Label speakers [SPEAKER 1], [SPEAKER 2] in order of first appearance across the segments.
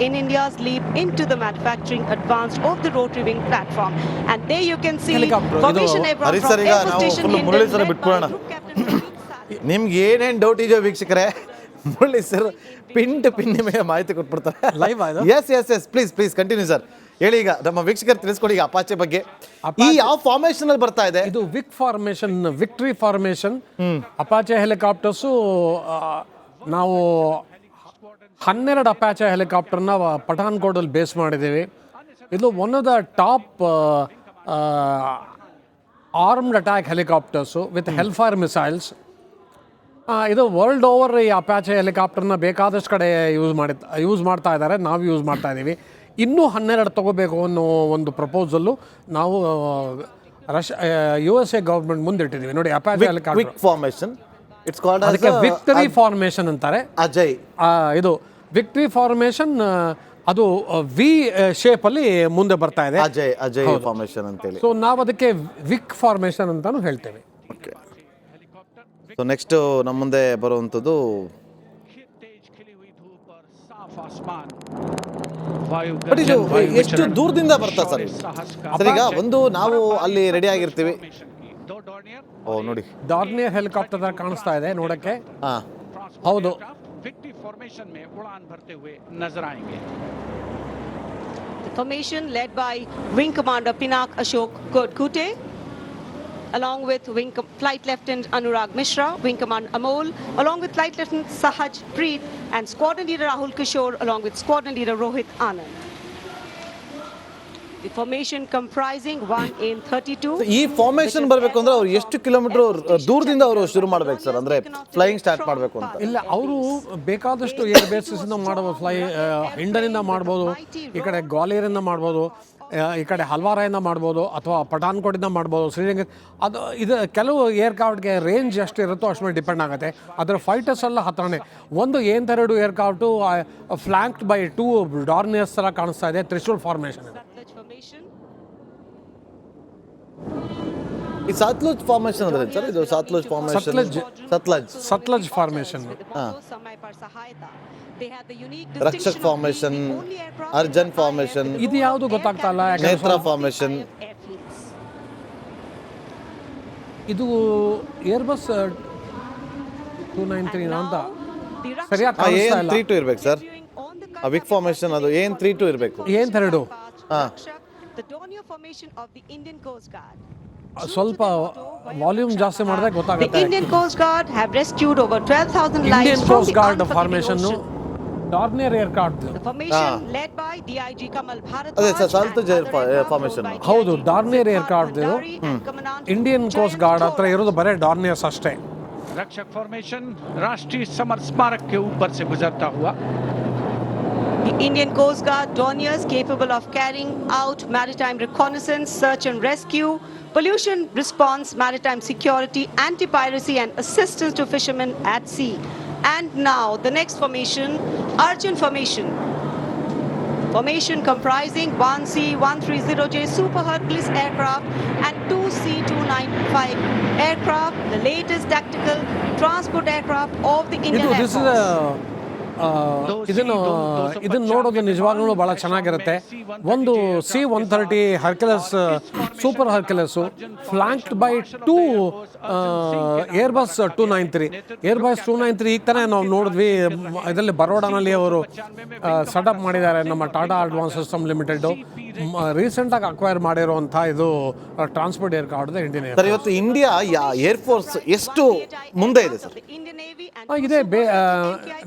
[SPEAKER 1] in India's leap into the manufacturing advanced of the rotary wing platform. And there you can see Formation Abraham from
[SPEAKER 2] ಹರಿಸರಿಗ
[SPEAKER 1] Air Force
[SPEAKER 2] ನಾವು
[SPEAKER 1] Station
[SPEAKER 2] full
[SPEAKER 1] Hindon
[SPEAKER 2] Murali sir
[SPEAKER 1] led by
[SPEAKER 2] ಬಿಟ್ಬಿಡೋಣ.
[SPEAKER 1] Group Captain Pradeep Sadu.
[SPEAKER 2] ನಿಮ್ಗೆ ಏನೇನು doubt ಇದೆಯೋ ವೀಕ್ಷಕರೇ, Murali sir pin to pin ನಿಮಗೆ ಮಾಹಿತಿ ಕೊಟ್ಬಿಡ್ತಾರೆ.
[SPEAKER 3] ಲೈವ್ ಆಯ್ತು.
[SPEAKER 2] Yes please continue sir. ಹೇಳಿ, ಈಗ ನಮ್ಮ ವೀಕ್ಷಕರು ತಿಳಿಸ್ಕೊಡಿ ಈಗ ಅಪಾಚೆ ಬಗ್ಗೆ. ಈ ಯಾವ ಫಾರ್ಮೇಶನ್ ಅಲ್ಲಿ ಬರ್ತಾ ಇದೆ?
[SPEAKER 3] ಇದು vic formation, victory formation. Apache helicopters ನಾವು 12 ಅಪಾಚೆ ಹೆಲಿಕಾಪ್ಟರ್ನ ಪಠಾನ್ಕೋಟಲ್ಲಿ ಬೇಸ್ ಮಾಡಿದ್ದೀವಿ. ಇದು one of the top armed attack helicopters with Hellfire missiles. ಇದು ವರ್ಲ್ಡ್ ಓವರ್ ಈ ಅಪಾಚೆ ಹೆಲಿಕಾಪ್ಟರ್ನ ಬೇಕಾದಷ್ಟು ಕಡೆ ಯೂಸ್ ಮಾಡ್ತಾ ಇದ್ದಾರೆ, ನಾವು ಯೂಸ್ ಮಾಡ್ತಾ ಇದ್ದೀವಿ. ಇನ್ನೂ 12 ತಗೋಬೇಕು ಅನ್ನೋ ಒಂದು ಪ್ರಪೋಸಲ್ಲು ನಾವು USA ಗೌರ್ಮೆಂಟ್ ಮುಂದಿಟ್ಟಿದ್ದೀವಿ. ನೋಡಿ, Apache helicopter
[SPEAKER 2] formation, it's called
[SPEAKER 3] ಅದಕ್ಕೆ ವಿಕ್ಟರಿ ಫಾರ್ಮೇಶನ್ ಅಂತಾರೆ.
[SPEAKER 2] ಅಜಯ್,
[SPEAKER 3] ಇದು ವಿಕ್ಟರಿ ಫಾರ್ಮೇಶನ್, ಅದು ವಿ ಶೇಪಲ್ಲಿ ಮುಂದೆ ಬರ್ತಾ ಇದೆ.
[SPEAKER 2] ಅಜಯ್ ಫಾರ್ಮೇಶನ್ ಅಂತೇಳಿ.
[SPEAKER 3] ಸೊ ನಾವು ಅದಕ್ಕೆ ವಿಕ್ ಫಾರ್ಮೇಶನ್ ಅಂತಾನು ಹೇಳ್ತೇವೆ.
[SPEAKER 2] ಓಕೆ. ಸೊ ನೆಕ್ಸ್ಟ್ ನಮ್ಮ ಮುಂದೆ ಬರುವಂಥದ್ದು ಬಟ್ ಇದು ಎಷ್ಟು ದೂರದಿಂದ ಬರ್ತಾ ಸರ್? ಈಗ ಒಂದು ನಾವು ಅಲ್ಲಿ ರೆಡಿ ಆಗಿರ್ತೀವಿ. ಓ ನೋಡಿ,
[SPEAKER 3] ಡಾರ್ನಿಯರ್ ಹೆಲಿಕಾಪ್ಟರ್ ಕಾಣಿಸ್ತಾ ಇದೆ ನೋಡಕ್ಕೆ.
[SPEAKER 2] ಹಾಂ
[SPEAKER 3] ಹೌದು.
[SPEAKER 1] The formation led by Wing Commander Pinak Ashok Kute, along with Flight Lieutenant Anurag Mishra, Wing Commander Amol, along with Flight Lieutenant Sahaj Preet, and Squadron Leader Rahul Kishore, along with Squadron Leader Rohit Anand. The formation comprising 1 AN-32.
[SPEAKER 2] ಈ formation ಬರಬೇಕು ಅಂದ್ರೆ ಅವ್ರು ಎಷ್ಟು kilometre ದೂರದಿಂದ ಅವರು ಶುರು ಮಾಡ್ಬೇಕು sir? ಅಂದ್ರೆ ಫ್ಲೈಯಿಂಗ್ ಸ್ಟಾರ್ಟ್ ಮಾಡಬೇಕು ಅಂತ?
[SPEAKER 3] ಇಲ್ಲ, ಅವರು ಬೇಕಾದಷ್ಟು ಏರ್ ಬೇಸಿಸಿಂದ ಮಾಡ್ಬೋದು. ಹಿಂಡನಿಂದ ಮಾಡ್ಬೋದು, ಈ ಕಡೆ ಗ್ವಾಲಿಯರಿಂದ ಮಾಡ್ಬೋದು, ಈ ಕಡೆ ಹಲ್ವಾರಾಯಿಂದ ಮಾಡ್ಬೋದು, ಅಥವಾ ಪಠಾನ್ಕೋಟಿಂದ ಮಾಡ್ಬೋದು, ಶ್ರೀರಂಗ. ಇದು ಕೆಲವು ಏರ್ಕ್ರಾಫ್ಟ್ಗೆ ರೇಂಜ್ ಎಷ್ಟು ಇರುತ್ತೋ ಅಷ್ಟು ಮೇಲೆ ಡಿಪೆಂಡ್ ಆಗುತ್ತೆ. ಅದರ ಫೈಟರ್ಸ್ ಎಲ್ಲ ಹತ್ರನೇ. ಒಂದು AN-32 ಏರ್ಕ್ರಾಫ್ಟು ಫ್ಲಾಂಕ್ಡ್ ಬೈ 2 ಡಾರ್ನಿಯರ್ಸ್ ಥರ ಕಾಣಿಸ್ತಾ ಇದೆ. ತ್ರಿಶೂಲ್ ಫಾರ್ಮೇಷನ್ ಇದೆ.
[SPEAKER 2] ಈ ಸತ್ಲಜ್ ಫಾರ್ಮೇಶನ್ ಅಂದ್ರೆ ಸರ್? ಇದು Sutlej formation, Sutlej
[SPEAKER 3] formation,
[SPEAKER 2] Rakshak formation, Arjan formation,
[SPEAKER 3] ಇದು ಯಾವುದು ಗೊತ್ತಾಗ್ತಾ ಇಲ್ಲ.
[SPEAKER 2] ನೇತ್ರ ಫಾರ್ಮೇಶನ್.
[SPEAKER 3] ಇದು ಏರ್ಬಸ್ 293 ಅಂತ ಸರಿಯಾಗಿ ಕಾಣಿಸ್ತಾ ಇಲ್ಲ.
[SPEAKER 2] AN-32 ಇರ್ಬೇಕು ಸರ್. ವಿಕ್ ಫಾರ್ಮೇಶನ್ ಅದು AN-32 ಇರಬೇಕು.
[SPEAKER 3] AN-32
[SPEAKER 1] The Dornier formation of the Indian Coast Guard.
[SPEAKER 3] ಸ್ವಲ್ಪ ವಾಲ್ಯೂಮ್ ಜಾಸ್ತಿ ಮಾಡಿದ್ರೆ
[SPEAKER 1] The
[SPEAKER 3] ಗೊತ್ತಾಗುತ್ತೆ.
[SPEAKER 1] Indian Coast Guard have rescued over 12,000 lives
[SPEAKER 3] Indian
[SPEAKER 1] from
[SPEAKER 3] Coast
[SPEAKER 1] the
[SPEAKER 3] Guard
[SPEAKER 1] unforgiving
[SPEAKER 3] formation,
[SPEAKER 1] ocean.
[SPEAKER 3] Dornier aircraft.
[SPEAKER 1] The formation led by DIG Kamal Bharat.
[SPEAKER 2] ಅದೇ sir, Sutlej formation.
[SPEAKER 3] ಹೌದು, Dornier aircraft ಇದು. Indian Coast Guard ಹತ್ರ ಇರೋದು ಬರೀ ಡಾರ್ನಿಯರ್ಸ್ ಅಷ್ಟೇ.
[SPEAKER 4] रक्षक formation राष्ट्रीय summer स्मारक के ऊपर से गुजरता हुआ
[SPEAKER 1] The Indian Coast Guard Dorniers capable of carrying out maritime reconnaissance, search and rescue, pollution response, maritime security, anti-piracy and assistance to fishermen at sea. And now the next formation, Arjun formation. Formation comprising 1 C-130J Super Hercules aircraft and 2 C-295 aircraft, the latest tactical transport aircraft of the Indian Air Force.
[SPEAKER 3] ಇದನ್ನು ನೋಡೋದು ನಿಜವಾಗ್ಲೂ ಭಾಳ ಚೆನ್ನಾಗಿರುತ್ತೆ. ಒಂದು C-130 Hercules, super Hercules, flanked by 2 Airbus 293. Airbus 293 ಈಗ ತಾನೇ ನಾವು ನೋಡಿದ್ವಿ, ಇದರಲ್ಲಿ ಬರೋಡಾನಲ್ಲಿ ಅವರು ಸೆಟಪ್ ಮಾಡಿದ್ದಾರೆ. ನಮ್ಮ ಟಾಟಾ ಅಡ್ವಾನ್ಸ್ ಸಿಸ್ಟಮ್ ಲಿಮಿಟೆಡ್ ರೀಸೆಂಟಾಗಿ ಅಕ್ವೈರ್ ಮಾಡಿರುವಂಥ ಇದು transport aircraft Indian air.
[SPEAKER 2] Sir, ಇವತ್ತು ಇಂಡಿಯಾ ಏರ್ ಫೋರ್ಸ್ ಎಷ್ಟು ಮುಂದೆ ಇದೆ ಸರ್?
[SPEAKER 3] ಇದೆ,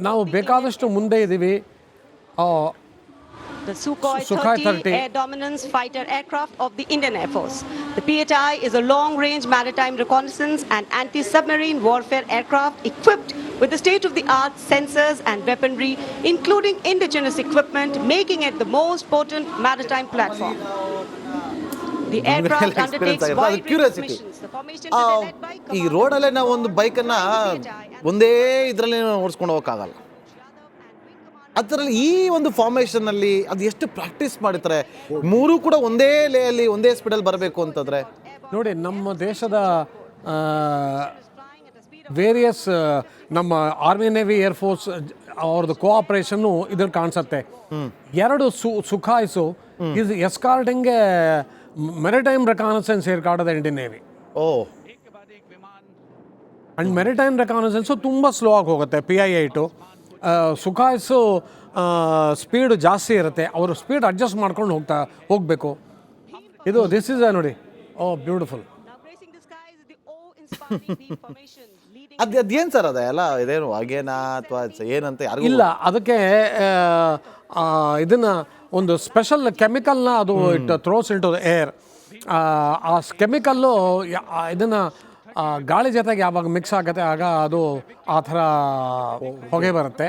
[SPEAKER 3] ನಾವು ಬೇಕಾದಷ್ಟು ಮುಂದೆ ಇದ್ದೀವಿ.
[SPEAKER 1] The Sukhoi 30 air dominance fighter aircraft of the Indian Air Force. The PHI is a long-range maritime reconnaissance and anti-submarine warfare aircraft equipped with the state-of-the-art sensors and weaponry, including indigenous equipment, making it the most potent maritime platform. The aircraft undertakes wide range missions. The formation is led by
[SPEAKER 2] ಈ ರೋಡಲ್ಲೇ ನಾವು ಒಂದು ಬೈಕನ್ನು ಒಂದೇ ಇದರಲ್ಲಿ ಓಡಿಸ್ಕೊಂಡು ಹೋಗೋಕ್ಕಾಗಲ್ಲ. ಅದರಲ್ಲಿ ಈ ಒಂದು ಫಾರ್ಮೇಷನಲ್ಲಿ ಅದು ಎಷ್ಟು ಪ್ರಾಕ್ಟೀಸ್ ಮಾಡಿರ್ತಾರೆ. ಮೂರೂ ಕೂಡ ಒಂದೇ ಲೇಯಲ್ಲಿ ಒಂದೇ ಸ್ಪೀಡಲ್ಲಿ ಬರಬೇಕು ಅಂತಂದರೆ
[SPEAKER 3] ನೋಡಿ, ನಮ್ಮ ದೇಶದ ವೇರಿಯಸ್ ನಮ್ಮ ಆರ್ಮಿ ನೇವಿ ಏರ್ಫೋರ್ಸ್ ಅವ್ರದ್ದು ಕೋಆಪರೇಷನ್ನು ಇದ್ರಲ್ಲಿ ಕಾಣಿಸುತ್ತೆ. ಎರಡು Sukhois is escorting maritime reconnaissance aircraft of the Indian Navy.
[SPEAKER 2] Oh
[SPEAKER 3] and maritime reconnaissance ತುಂಬ ಸ್ಲೋ ಆಗಿ ಹೋಗುತ್ತೆ. PI-8 ಸುಖಾಯ್ಸು ಸ್ಪೀಡು ಜಾಸ್ತಿ ಇರುತ್ತೆ, ಅವರು ಸ್ಪೀಡ್ ಅಡ್ಜಸ್ಟ್ ಮಾಡ್ಕೊಂಡು ಹೋಗಬೇಕು. ಇದು ದಿಸ್ ಇಸ್ ನೋಡಿ, ಓ beautiful.
[SPEAKER 1] Now gracing the skies is the awe-inspiring deep formation leading
[SPEAKER 2] ಅದೇನು ಸರ್ ಇದೇನು ಹಾಗೇನಾ ಅಥವಾ ಏನಂತ ಯಾರಿಗೂ
[SPEAKER 3] ಇಲ್ಲ, ಅದಕ್ಕೆ ಇದನ್ನು ಒಂದು ಸ್ಪೆಷಲ್ ಕೆಮಿಕಲ್ನ ಅದು it throws into the air. ಆ ಕೆಮಿಕಲ್ಲು ಇದನ್ನು ಗಾಳಿ ಜೊತೆಗೆ ಯಾವಾಗ ಮಿಕ್ಸ್ ಆಗುತ್ತೆ ಆಗ ಅದು ಆ ಥರ ಹೊಗೆ ಬರುತ್ತೆ.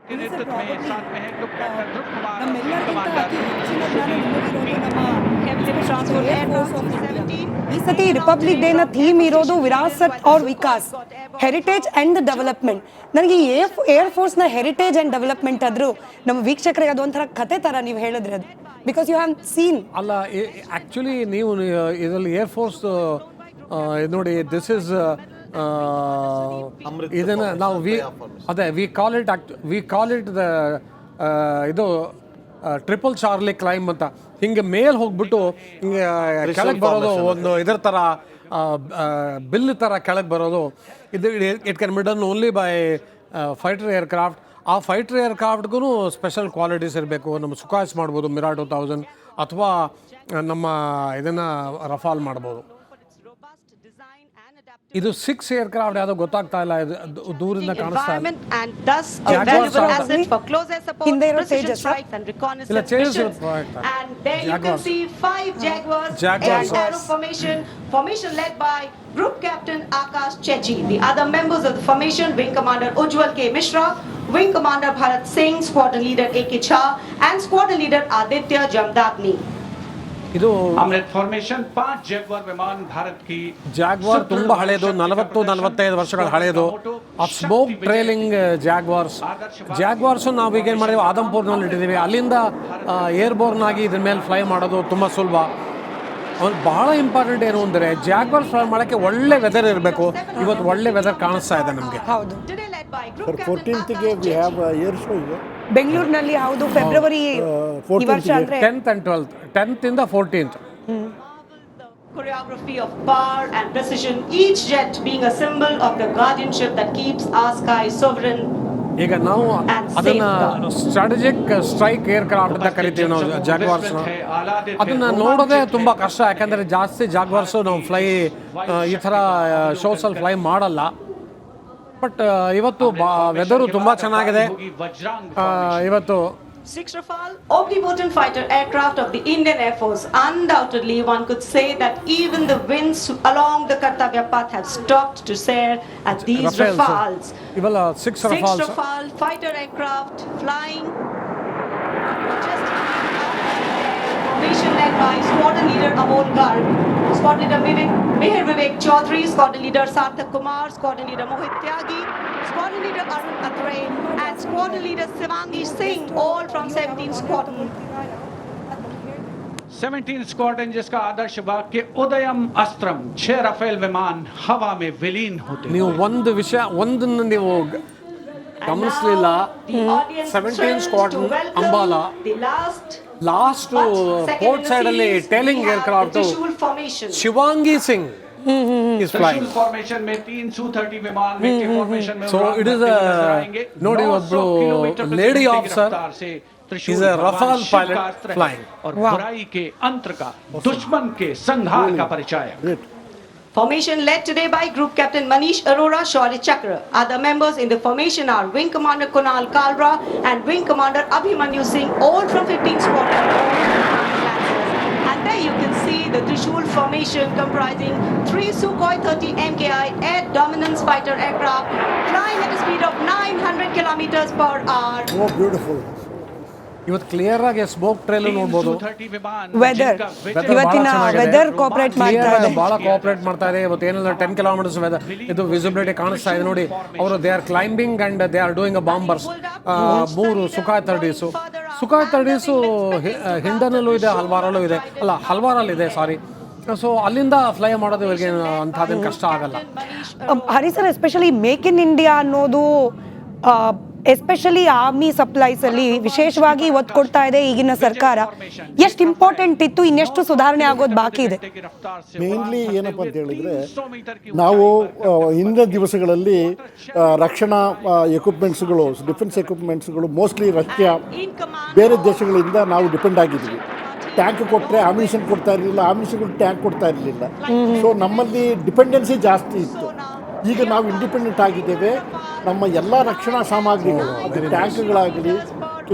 [SPEAKER 4] के नेतृत्व में साथ में है ग्रुप कैप्टन ध्रुव कुमार और
[SPEAKER 5] ನಮ್ಮೆಲ್ಲರಿಗಿಂತ
[SPEAKER 4] कमांडर
[SPEAKER 5] ಅತಿ ಹೆಚ್ಚಿನ ಜ್ಞಾನ ನಿಮ್ಮಲ್ಲಿರೋದು ನಮ್ಮ
[SPEAKER 1] heavily transport aircraft 17.
[SPEAKER 5] ಈ ಸತಿ ರಿಪಬ್ಲಿಕ್ ಡೇನ ಥೀಮ್ ಇರೋದು ವಿರಾಸತ್ ಔರ್ ವಿಕಾಸ್, ಹೆರಿಟೇಜ್ ಆ್ಯಂಡ್ ಡೆವಲಪ್ಮೆಂಟ್. ನನಗೆ ಏರ್ ಫೋರ್ಸ್ನ ಹೆರಿಟೇಜ್ ಆ್ಯಂಡ್ ಡೆವಲಪ್ಮೆಂಟ್ ಆದರೂ ನಮ್ಮ ವೀಕ್ಷಕರಿಗೆ ಅದು ಒಂಥರ ಕತೆ ಥರ ನೀವು ಹೇಳಿದ್ರೆ ಅದು, ಬಿಕಾಸ್ ಯು ಹ್ಯಾವ್ ಸೀನ್.
[SPEAKER 3] ಅಲ್ಲ, ಆ್ಯಕ್ಚುಲಿ ನೀವು ಇದರಲ್ಲಿ ಏರ್ಫೋರ್ಸ್ ನೋಡಿ, ದಿಸ್ ಇಸ್ ಇದನ್ನು ನಾವು ವಿ ಕಾಲ್ ಇಟ್ ದ ಇದು ಟ್ರಿಪಲ್ ಚಾರ್ಲಿ ಕ್ಲೈಮ್ ಅಂತ. ಹಿಂಗೆ ಮೇಲೆ ಹೋಗ್ಬಿಟ್ಟು ಹಿಂಗೆ ಕೆಳಗೆ ಬರೋದು, ಒಂದು ಇದರ ಥರ ಬಿಲ್ ಥರ ಕೆಳಗೆ ಬರೋದು. ಇದು it can be done only by fighter aircraft. ಆ ಫೈಟರ್ ಏರ್ಕ್ರಾಫ್ಟ್ಗೂ ಸ್ಪೆಷಲ್ ಕ್ವಾಲಿಟೀಸ್ ಇರಬೇಕು. ನಮ್ಮ ಸುಖಾಯ್ಸ್ ಮಾಡ್ಬೋದು, ಮಿರಾ 2000, ಅಥವಾ ನಮ್ಮ ಇದನ್ನು ರಫಾಲ್ ಮಾಡ್ಬೋದು. ಇದು 6 ಏರ್ಕ್ರಾಫ್ಟ್ ಯಾವುದೋ ಗೊತ್ತಾಗ್ತಾ ಇಲ್ಲ, ದೂರಿಂದ ಕಾಣಿಸ್ತಾ ಇಲ್ಲ.
[SPEAKER 1] Environment and thus a valuable asset for close air support,
[SPEAKER 5] ಹಿಂದೆ ಇರೋ
[SPEAKER 1] precision
[SPEAKER 5] Tejas,
[SPEAKER 1] strikes and
[SPEAKER 3] ಇಲ್ಲ,
[SPEAKER 1] reconnaissance
[SPEAKER 3] Tejas
[SPEAKER 1] missions.
[SPEAKER 3] ಇರುತ್ತೆ.
[SPEAKER 1] And there you can
[SPEAKER 3] Jaguars.
[SPEAKER 1] see 5 Jaguars
[SPEAKER 3] Jaguars.
[SPEAKER 1] and arrow formation led by Group Captain Akash Chechi. The other members of the formation, Wing Commander Ujjwal K. Mishra, Wing Commander Bharat Singh, Squadron Leader A.K. Jha, and Squadron Leader Aditya Jamdagni.
[SPEAKER 3] ಇದು
[SPEAKER 4] अमृत formation 5 Jaguar विमान भारत की
[SPEAKER 3] Jaguar ತುಂಬ ಹಳೆಯದು, 40-45 ವರ್ಷಗಳ ಹಳೆಯದು. ಆ smoke trailing ಜಾಗ್ವಾರ್ಸು ನಾವು ಈಗೇನು ಮಾಡಿದ್ವಿ, ಆದಂಪುರ್ನಲ್ಲಿ ಇಟ್ಟಿದ್ದೀವಿ. ಅಲ್ಲಿಂದ ಏರ್ಬೋರ್ನ್ ಆಗಿ ಇದ್ರ ಮೇಲೆ ಫ್ಲೈ ಮಾಡೋದು ತುಂಬ ಸುಲಭ. ಬಹಳ ಇಂಪಾರ್ಟೆಂಟ್ ಏನು ಅಂದರೆ ಜಾಗ್ವಾರ್ ಫ್ಲೈ ಮಾಡೋಕ್ಕೆ ಒಳ್ಳೆ ವೆದರ್ ಇರಬೇಕು. ಇವತ್ತು ಒಳ್ಳೆ ವೆದರ್ ಕಾಣಿಸ್ತಾ ಇದೆ ನಮಗೆ.
[SPEAKER 5] ಹೌದು,
[SPEAKER 1] Today led by Group Captain
[SPEAKER 6] 14th we have air show here.
[SPEAKER 5] ಬೆಂಗಳೂರಿನಲ್ಲಿ ಹೌದು, ಫೆಬ್ರವರಿ ಈ ವರ್ಷ ಅಂದರೆ
[SPEAKER 3] 10th and 12th, 10th ಇಂದ 14th.
[SPEAKER 1] the choreography of power and precision, each jet being a symbol of the guardianship that keeps our sky sovereign.
[SPEAKER 3] ಈಗ ನಾವು ಅದನ್ನ strategic strike aircraft ಅಂತ ಕರಿತೀವಿ ನಾವು ಜಾಗ್ವಾರ್ಸ್ನ. ಅದನ್ನ ನೋಡೋದೇ ತುಂಬ ಕಷ್ಟ, ಯಾಕಂದರೆ ಜಾಸ್ತಿ ಜಾಗ್ವಾರ್ಸು ನಾವು ಫ್ಲೈ ಈ ಥರ ಶೋಸಲ್ಲಿ ಫ್ಲೈ ಮಾಡಲ್ಲ. ಬಟ್ ಇವತ್ತು ವೆದರು ತುಂಬ ಚೆನ್ನಾಗಿದೆ. ಇವತ್ತು
[SPEAKER 1] 6 Rafale omnipotent fighter aircraft of the Indian Air Force. Undoubtedly, one could say that even the winds along the Kartavya path have stopped to stare at these Rafales.
[SPEAKER 3] ಇವೆಲ್ಲ 6
[SPEAKER 1] 6
[SPEAKER 3] Rafales.
[SPEAKER 1] Rafale fighter aircraft flying. Formation led by Squadron Leader Amol Garg, Squadron Leader Mihir Vivek Chaudhary, Squadron Leader Sarthak Kumar, Squadron Leader Mohit Tyagi, Squadron Leader Arun Atre, and Squadron Leader Sivangi Singh, all from 17 Squadron.
[SPEAKER 4] 17 squadron जिसका आदर्श वाक्य उदयम अस्त्रम, 6 Rafale विमान हवा में विलीन होते हैं.
[SPEAKER 3] ನೀವು ಒಂದು ವಿಷಯ ಒಂದನ್ನು ನೀವು ಗಮನಿಸಲಿಲ್ಲ. 17 Squadron Ambala last port side ಅಲ್ಲಿ tailing aircraft Shivangi Singh is flying.
[SPEAKER 4] Trishul formation में 3 Su-30 विमान विक्की फॉर्मेशन में
[SPEAKER 3] So it is a ನೋಡಿ ಒಬ್ಬಳು lady officer is a Rafale pilot flying.
[SPEAKER 4] और बुराई के अंत का, दुश्मन के संहार का परिचय.
[SPEAKER 1] Formation led today by Group Captain Manish Arora, Shaurya Chakra. Other members in the formation are Wing Commander Kunal Kalra and Wing Commander Abhimanyu Singh, all from 15 Squadron. And there you can see the Trishul formation comprising 3 Sukhoi 30 MKI air dominance fighter aircraft flying at a speed of 900 kilometers per hour.
[SPEAKER 6] Oh, beautiful.
[SPEAKER 3] ಇವತ್ತು clear ಆಗಿ smoke trail ನೋಡ್ಬೋದು.
[SPEAKER 5] Weather ಇವತ್ತಿನ weather cooperate ಮಾಡ್ತಾ ಇದೆ,
[SPEAKER 3] ಬಹಳ cooperate ಮಾಡ್ತಾ ಇದೆ. ಇವತ್ತು ಏನಿಲ್ಲ 10 ಕಿಲೋಮೀಟರ್ಸ್ ವೆದರ್ ಇದು ವಿಸಿಬಿಲಿಟಿ ಕಾಣಿಸ್ತಾ ಇದೆ ನೋಡಿ. ಅವರು they are climbing and they are doing a ಬಾಂಬರ್ಸ್. 3 ಸುಖಾಯ್ 30ಸು ಸುಖಾಯ್ 30ಸು ಹಿಂಡನಲ್ಲೂ ಇದೆ, ಹಲ್ವಾರಲ್ಲೂ ಇದೆ, ಅಲ್ಲ ಹಲ್ವಾರಲ್ಲಿದೆ ಸಾರಿ. ಸೊ ಅಲ್ಲಿಂದ ಫ್ಲೈ ಮಾಡೋದು ಇವರಿಗೆ ಅಂಥದ್ದೇನು ಕಷ್ಟ ಆಗಲ್ಲ.
[SPEAKER 5] Hari sir, especially make in India ಅನ್ನೋದು ಎಸ್ಪೆಷಲಿ ಆರ್ಮಿ ಸಪ್ಲೈಸ್ ಅಲ್ಲಿ ವಿಶೇಷವಾಗಿ ಒತ್ತು ಕೊಡ್ತಾ ಇದೆ ಈಗಿನ ಸರ್ಕಾರ. ಎಷ್ಟು ಇಂಪಾರ್ಟೆಂಟ್ ಇತ್ತು, ಇನ್ನೆಷ್ಟು ಸುಧಾರಣೆ ಆಗೋದು ಬಾಕಿ ಇದೆ?
[SPEAKER 6] ಮೇನ್ಲಿ ಏನಪ್ಪ ಅಂತ ಹೇಳಿದರೆ, ನಾವು ಹಿಂದಿನ ದಿವಸಗಳಲ್ಲಿ ರಕ್ಷಣಾ ಎಕ್ವಿಪ್ಮೆಂಟ್ಸ್ಗಳು, ಡಿಫೆನ್ಸ್ ಎಕ್ವಿಪ್ಮೆಂಟ್ಸ್ಗಳು ಮೋಸ್ಟ್ಲಿ ರಷ್ಯಾ ಬೇರೆ ದೇಶಗಳಿಂದ ನಾವು ಡಿಪೆಂಡ್ ಆಗಿದ್ವಿ. ಟ್ಯಾಂಕ್ ಕೊಟ್ಟರೆ ಆಮಿಷನ್ ಕೊಡ್ತಾ ಇರಲಿಲ್ಲ, ಆಮಿಷನ್ಗಳು ಟ್ಯಾಂಕ್ ಕೊಡ್ತಾ ಇರಲಿಲ್ಲ. ಸೊ ನಮ್ಮಲ್ಲಿ ಡಿಪೆಂಡೆನ್ಸಿ ಜಾಸ್ತಿ ಇತ್ತು. ಈಗ ನಾವು ಇಂಡಿಪೆಂಡೆಂಟ್ ಆಗಿದ್ದೇವೆ. ನಮ್ಮ ಎಲ್ಲ ರಕ್ಷಣಾ ಸಾಮಗ್ರಿಗಳು, ಅದು ಟ್ಯಾಂಕ್ಗಳಾಗಲಿ,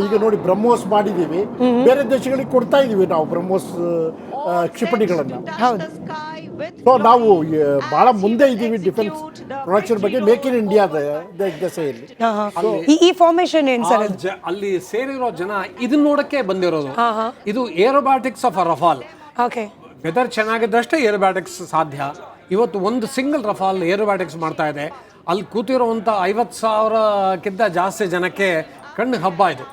[SPEAKER 6] ಈಗ ನೋಡಿ ಬ್ರಹ್ಮೋಸ್ ಮಾಡಿದ್ದೀವಿ, ಬೇರೆ ದೇಶಗಳಿಗೆ ಕೊಡ್ತಾ ಇದ್ದೀವಿ ನಾವು ಬ್ರಹ್ಮೋಸ್ ಕ್ಷಿಪಣಿಗಳನ್ನು. ಸೊ ನಾವು ಭಾಳ ಮುಂದೆ ಇದ್ದೀವಿ ಡಿಫೆನ್ಸ್ ಪ್ರೊಡಕ್ಷನ್ ಬಗ್ಗೆ, ಮೇಕ್ ಇನ್ ಇಂಡಿಯಾದ ದೆಸೆಯಲ್ಲಿ.
[SPEAKER 5] ಈ ಫಾರ್ಮೇಶನ್ ಏನ್ ಸರ್?
[SPEAKER 3] ಅಲ್ಲಿ ಸೇರಿರೋ ಜನ ಇದನ್ನ ನೋಡಕ್ಕೆ ಬಂದಿರೋದು. ಇದು ಏರೋಬ್ಯಾಟಿಕ್ಸ್ ಆಫ್ ರಫಾಲ್.
[SPEAKER 5] ಓಕೆ,
[SPEAKER 3] ವೆದರ್ ಚೆನ್ನಾಗಿದ್ದಷ್ಟೇ ಏರೋಬ್ಯಾಟಿಕ್ಸ್ ಸಾಧ್ಯ. ಇವತ್ತು ಒಂದು ಸಿಂಗಲ್ ರಫಾಲ್ ಏರೋಬ್ಯಾಟಿಕ್ಸ್ ಮಾಡ್ತಾ ಇದೆ. ಅಲ್ಲಿ ಕೂತಿರುವಂಥ 50,000ಕ್ಕಿಂತ ಜಾಸ್ತಿ ಜನಕ್ಕೆ ಕಣ್ಣು ಹಬ್ಬ ಇದು.